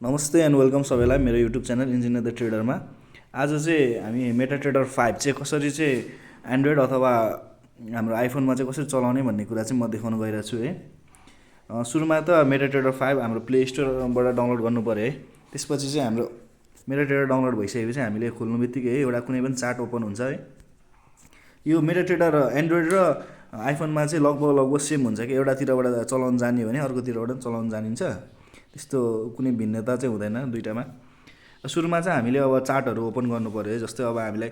नमस्ते and welcome सबैलाई मेरो युट्युब च्यानल इन्जिनियर द ट्रेडरमा। आज चाहिँ हामी मेटाट्रेडर 5 चाहिँ कसरी चाहिँ एन्ड्रोइड अथवा हाम्रो आइफोनमा चाहिँ कसरी चलाउने भन्ने कुरा चाहिँ म देखाउन गइरहेको छु है। सुरुमा त मेटाट्रेडर 5 हाम्रो प्ले स्टोरबाट डाउनलोड गर्नु पऱ्यो है। त्यसपछि चाहिँ हाम्रो मेटाट्रेडर डाउनलोड भइसकेपछि हामीले खोल्नु बित्तिकै एउटा कुनै पनि चार्ट ओपन हुन्छ है। यो मेटाट्रेडर एन्ड्रोइड र आइफोनमा चाहिँ लगभग सेम हुन्छ कि एउटातिरबाट चलाउन जाने हो भने अर्कोतिरबाट चलाउन जानिन्छ। त्यस्तो कुनै भिन्नता चाहिँ हुँदैन दुईटामा। सुरुमा चाहिँ हामीले अब चार्टहरू ओपन गर्नु पऱ्यो है। जस्तै अब हामीलाई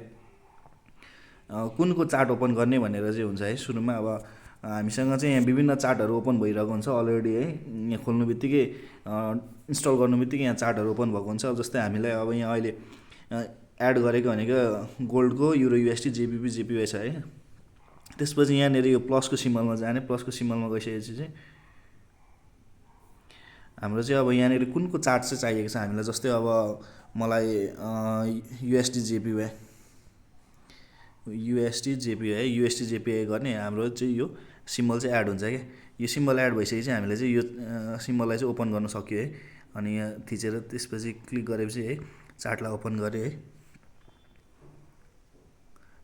कुनको चार्ट ओपन गर्ने भनेर चाहिँ हुन्छ है। सुरुमा अब हामीसँग चाहिँ यहाँ विभिन्न चार्टहरू ओपन भइरहेको हुन्छ अलरेडी है। यहाँ खोल्नु बित्तिकै इन्स्टल गर्नु बित्तिकै यहाँ चार्टहरू ओपन भएको हुन्छ। अब जस्तै हामीलाई अब यहाँ अहिले एड गरेको भनेको गोल्डको युरो युएसडी जेपिपी जेपिवाई छ है। त्यसपछि यहाँनिर यो प्लसको सिम्बलमा जाने, प्लसको सिम्बलमा गइसकेपछि चाहिँ हाम्रो चाहिँ अब यहाँनिर कुनको चार्ट चाहिँ चाहिएको छ हामीलाई। जस्तै अब मलाई युएसडी जेपिवाई युएसडी जेपिवाई गर्ने हाम्रो चाहिँ यो सिम्बल चाहिँ एड हुन्छ क्या। यो सिम्बल एड भइसकेपछि हामीले चाहिँ यो सिम्बललाई चाहिँ ओपन गर्न सक्यो है। अनि यहाँ थिचेर त्यसपछि क्लिक गरेपछि है चार्टलाई ओपन गरेँ है।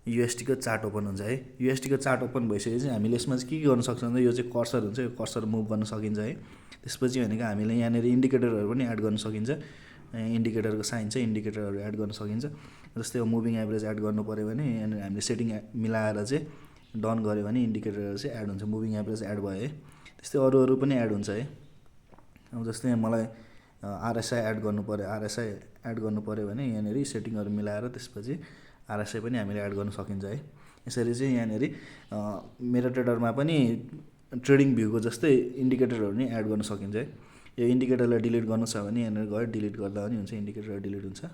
युएसडीको चार्ट ओपन हुन्छ है। युएसडीको चार्ट ओपन भइसकेपछि हामीले यसमा चाहिँ के गर्न सक्छ भन्दा यो चाहिँ कर्सर हुन्छ, यो कर्सर मुभ गर्न सकिन्छ है। त्यसपछि भनेको हामीले यहाँनिर इन्डिकेटरहरू पनि एड गर्न सकिन्छ। इन्डिकेटरको साइन चाहिँ इन्डिकेटरहरू एड गर्न सकिन्छ। जस्तै अब मुभिङ एभरेज एड गर्नु पऱ्यो भने यहाँनिर हामीले सेटिङ मिलाएर चाहिँ डन गऱ्यो भने इन्डिकेटरहरू चाहिँ एड हुन्छ, मुभिङ एभरेज एड भयो है। त्यस्तै अरू पनि एड हुन्छ है। अब जस्तै मलाई आरएसआई एड गर्नु पऱ्यो, आरएसआई एड गर्नु पऱ्यो भने यहाँनिर सेटिङहरू मिलाएर त्यसपछि आरएसआई पनि हामीले एड गर्न सकिन्छ है। यसरी चाहिँ यहाँनिर मेटाट्रेडरमा पनि ट्रेडिङ भ्यूको जस्तै इन्डिकेटरहरू नि एड गर्न सकिन्छ है। यो इन्डिकेटरलाई डिलिट गर्नु छ भने यहाँनिर गएर डिलिट गर्दा पनि हुन्छ, इन्डिकेटर डिलिट हुन्छ।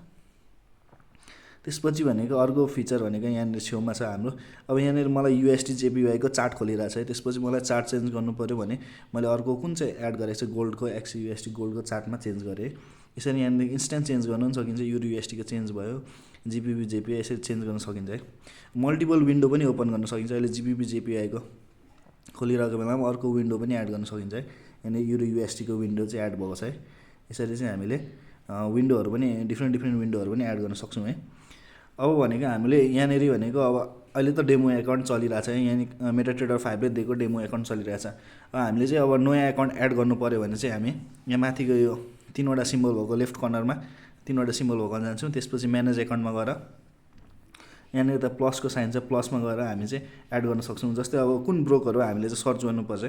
त्यसपछि भनेको अर्को फिचर भनेको यहाँनिर छेउमा छ हाम्रो। अब यहाँनिर मलाई युएसडी जेपिवाईको चार्ट खोलिरहेको छ है। त्यसपछि मलाई चार्ट चेन्ज गर्नु पऱ्यो भने मैले अर्को कुन चाहिँ एड गरेको छ गोल्डको एक्सयुएसडी गोल्डको चार्टमा चेन्ज गरेँ। यसरी यहाँनिर इन्स्ट्यान्ट चेन्ज गर्नु पनि सकिन्छ। युरो युएसडीको चेन्ज भयो, जिपिपी जेपिवाई यसरी चेन्ज गर्न सकिन्छ है। मल्टिपल विन्डो पनि ओपन गर्न सकिन्छ। अहिले जिपिपी जेपिवाईको खोलिरहेको बेलामा अर्को विन्डो पनि एड गर्न सकिन्छ है। यहाँनिर युरो युएसडीको विन्डो चाहिँ एड भएको छ है। यसरी चाहिँ हामीले विन्डोहरू पनि डिफ्रेन्ट विन्डोहरू पनि एड गर्न सक्छौँ है। अब भनेको हामीले यहाँनिर भनेको अब अहिले त डेमो एकाउन्ट चलिरहेको छ है। यहाँ मेटाट्रेडर 5ले दिएको डेमो एकाउन्ट चलिरहेछ। हामीले चाहिँ अब नयाँ एकाउन्ट एड गर्नु पऱ्यो भने चाहिँ हामी यहाँ माथिको यो 3वटा सिम्बल भएको लेफ्ट कर्नरमा 3वटा सिम्बल भएको जान्छौँ। त्यसपछि म्यानेज एकाउन्टमा गएर यहाँनिर त प्लसको साइन छ, प्लसमा गएर हामी चाहिँ एड गर्न सक्छौँ। जस्तै अब कुन ब्रोकर हो हामीले चाहिँ सर्च गर्नुपर्छ।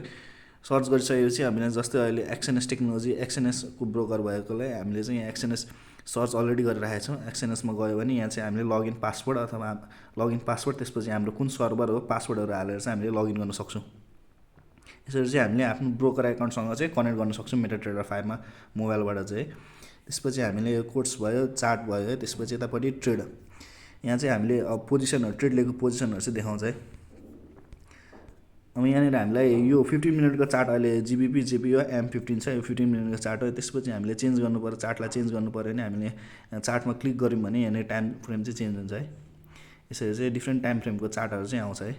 सर्च गरिसकेपछि हामीले जस्तै अहिले एक्सएनएस टेक्नोलोजी एक्सएनएसको ब्रोकर भएकोलाई हामीले चाहिँ यहाँ एक्सएनएस सर्च अलरेडी गरिरहेको छौँ। एक्सएनएसमा गयो भने यहाँ चाहिँ हामीले लगइन पासवर्ड अथवा लगइन पासवर्ड त्यसपछि हाम्रो कुन सर्भर हो पासवर्डहरू हालेर चाहिँ हामीले लगइन गर्न सक्छौँ। यसरी चाहिँ हामीले आफ्नो ब्रोकर एकाउन्टसँग चाहिँ कनेक्ट गर्न सक्छौँ मेटाट्रेडर 5मा मोबाइलबाट चाहिँ। त्यसपछि हामीले यो कोड्स भयो, चार्ट भयो है। त्यसपछि यतापट्टि ट्रेड, यहाँ चाहिँ हामीले अब पोजिसनहरू ट्रेड लिएको पोजिसनहरू चाहिँ देखाउँछ है। अब यहाँनिर हामीलाई यो 15 मिनटको चार्ट अहिले जिबिपी जेपिवाई M15 छ, यो 15 मिनटको चार्ट हो। त्यसपछि हामीले चेन्ज गर्नु पऱ्यो, चार्टलाई चेन्ज गर्नु पऱ्यो भने हामीले चार्टमा क्लिक गऱ्यौँ भने यहाँनिर टाइम फ्रेम चाहिँ चेन्ज हुन्छ है। यसरी चाहिँ डिफ्रेन्ट टाइम फ्रेमको चार्टहरू चाहिँ आउँछ है।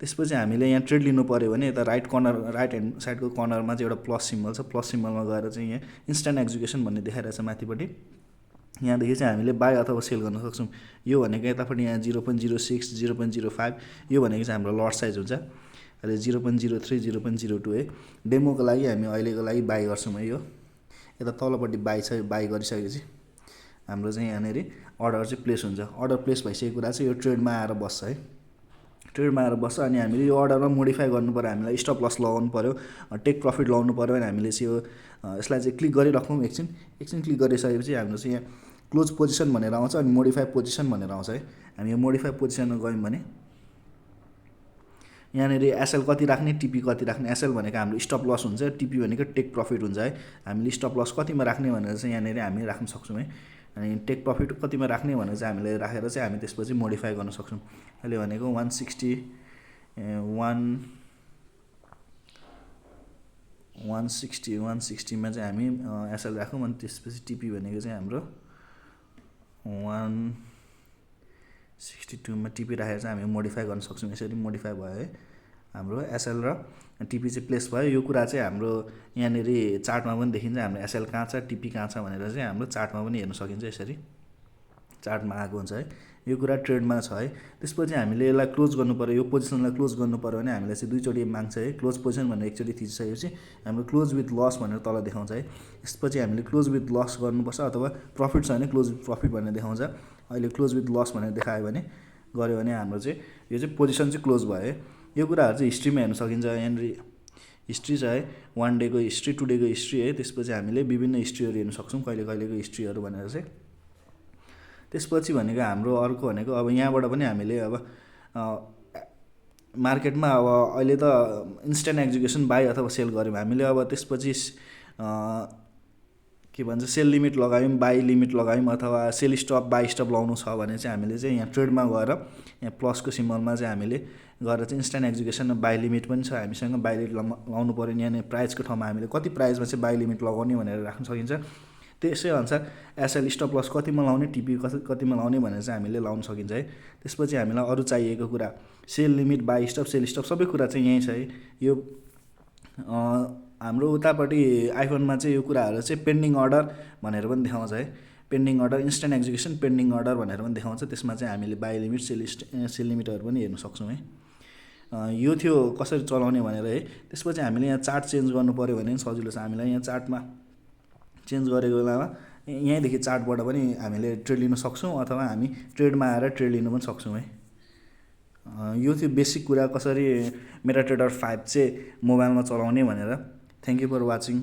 त्यसपछि हामीले यहाँ ट्रेड लिनु पऱ्यो भने यता राइट ह्यान्ड साइडको कर्नरमा चाहिँ एउटा प्लस सिम्बल छ। प्लस सिम्बलमा गएर चाहिँ यहाँ इन्स्ट्यान्ट एक्जिक्युसन भन्ने देखाइरहेछ माथिपट्टि। यहाँदेखि चाहिँ हामीले बाई अथवा सेल गर्न सक्छौँ। यो भनेको यतापट्टि यहाँ 0.06 0.05 यो भनेको चाहिँ हाम्रो लट साइज हुन्छ। अहिले 0.03 0.02 है। डेमोको लागि हामी अहिलेको लागि बाई गर्छौँ है। यो यता तलपट्टि बाई छ, बाई गरिसकेपछि हाम्रो चाहिँ यहाँनिर अर्डर चाहिँ प्लेस हुन्छ। अर्डर प्लेस भइसकेको कुरा चाहिँ यो ट्रेडमा आएर बस्छ है। ट्रेडमा आएर बस्छ अनि हामीले यो अर्डरमा मोडिफाई गर्नु पऱ्यो, हामीलाई स्टप लस लगाउनु पऱ्यो, टेक प्रफिट लगाउनु पऱ्यो भने हामीले चाहिँ यो यसलाई चाहिँ क्लिक गरिराखौँ। एकछिन क्लिक गरिसकेपछि हाम्रो चाहिँ यहाँ क्लोज पोजिसन भनेर आउँछ अनि मोडिफाई पोजिसन भनेर आउँछ है। हामी यो मोडिफाई पोजिसनमा गयौँ भने यहाँनिर एसएल कति राख्ने, टिपी कति राख्ने। एसएल भनेको हाम्रो स्टप लस हुन्छ, टिपी भनेको टेक प्रफिट हुन्छ है। हामीले स्टप लस कतिमा राख्ने भनेर चाहिँ यहाँनिर हामी राख्न सक्छौँ है। अनि टेक प्रफिट कतिमा राख्ने भनेर चाहिँ हामीले राखेर चाहिँ हामी त्यसपछि मोडिफाई गर्न सक्छौँ। अहिले भनेको 160मा चाहिँ हामी एसएल राखौँ। अनि त्यसपछि टिपी भनेको चाहिँ हाम्रो 162मा टिपी राखेर चाहिँ हामी मोडिफाई गर्न सक्छौँ। यसरी मोडिफाई भयो है। हाम्रो एसएल र टिपी चाहिँ प्लेस भयो। यो कुरा चाहिँ हाम्रो यहाँनिर चार्टमा पनि देखिन्छ, हाम्रो एसएल कहाँ छ टिपी कहाँ छ भनेर चाहिँ हाम्रो चार्टमा पनि हेर्न सकिन्छ। यसरी चार्टमा आएको हुन्छ है। यो कुरा ट्रेडमा छ है। त्यसपछि हामीले यसलाई क्लोज गर्नु पर्यो, यो पोजिसनलाई क्लोज गर्नु पर्यो भने हामीले चाहिँ दुईचोटि माग्छ है। क्लोज पोजिसन भनेर एकचोटि थिचिसकेपछि हाम्रो क्लोज विथ लस भनेर तल देखाउँछ है। यसपछि हामीले क्लोज विथ लस गर्नुपर्छ अथवा प्रफिट छ भने क्लोज विथ प्रफिट भनेर देखाउँछ। अहिले क्लोज विथ लस भनेर देखायो भने गऱ्यो भने हाम्रो चाहिँ यो चाहिँ पोजिसन चाहिँ क्लोज भयो है। यो कुराहरू चाहिँ हिस्ट्रीमा हेर्न सकिन्छ। यहाँनिर हिस्ट्री छ है, 1 डेको हिस्ट्री, 2 डेको हिस्ट्री है। त्यसपछि हामीले विभिन्न हिस्ट्रीहरू हेर्न सक्छौँ, कहिले कहिलेको हिस्ट्रीहरू भनेर चाहिँ। त्यसपछि भनेको हाम्रो अर्को भनेको अब यहाँबाट पनि हामीले अब मार्केटमा अब अहिले त इन्स्ट्यान्ट एक्जिक्युसन बाई अथवा सेल गऱ्यौँ हामीले। अब त्यसपछि के भन्छ सेल लिमिट लगायौँ, बाई लिमिट लगायौँ अथवा सेल स्टप बाई स्टप लाउनु छ भने चाहिँ हामीले चाहिँ यहाँ ट्रेडमा गएर यहाँ प्लसको सिम्बलमा चाहिँ हामीले गएर चाहिँ इन्स्ट्यान्ट एक्जिक्युसन बाई लिमिट पनि छ हामीसँग। बाई लिमिट लाउनु पऱ्यो, यहाँनिर प्राइसको ठाउँमा हामीले कति प्राइसमा चाहिँ बाई लिमिट लगाउने भनेर राख्न सकिन्छ। त्यसै अनुसार एसएल स्टप लस कतिमा लाउने, टिपी कतिमा लाउने भनेर चाहिँ हामीले लाउन सकिन्छ है। त्यसपछि हामीलाई अरू चाहिएको कुरा sell limit, buy stop, sell stop सबै कुरा चाहिँ यहीँ छ है। यो हाम्रो उतापट्टि आइफोनमा चाहिँ यो कुराहरू चाहिँ पेन्डिङ अर्डर भनेर पनि देखाउँछ है। Pending order, instant execution, pending order भनेर पनि देखाउँछ। त्यसमा चाहिँ हामीले बाई लिमिट, सेल लिमिटहरू पनि हेर्न सक्छौँ है। यो थियो कसरी चलाउने भनेर है। त्यसपछि हामीले यहाँ चार्ट चेन्ज गर्नु पऱ्यो भने सजिलो छ। हामीलाई यहाँ चार्टमा चेन्ज गरेको बेलामा यहीँदेखि चार्टबाट पनि हामीले ट्रेड लिन सक्छौँ अथवा हामी ट्रेडमा आएर ट्रेड लिन पनि सक्छौँ है। यो थियो बेसिक कुरा कसरी मेटाट्रेडर 5 चाहिँ मोबाइलमा चलाउने भनेर। Thank you for watching.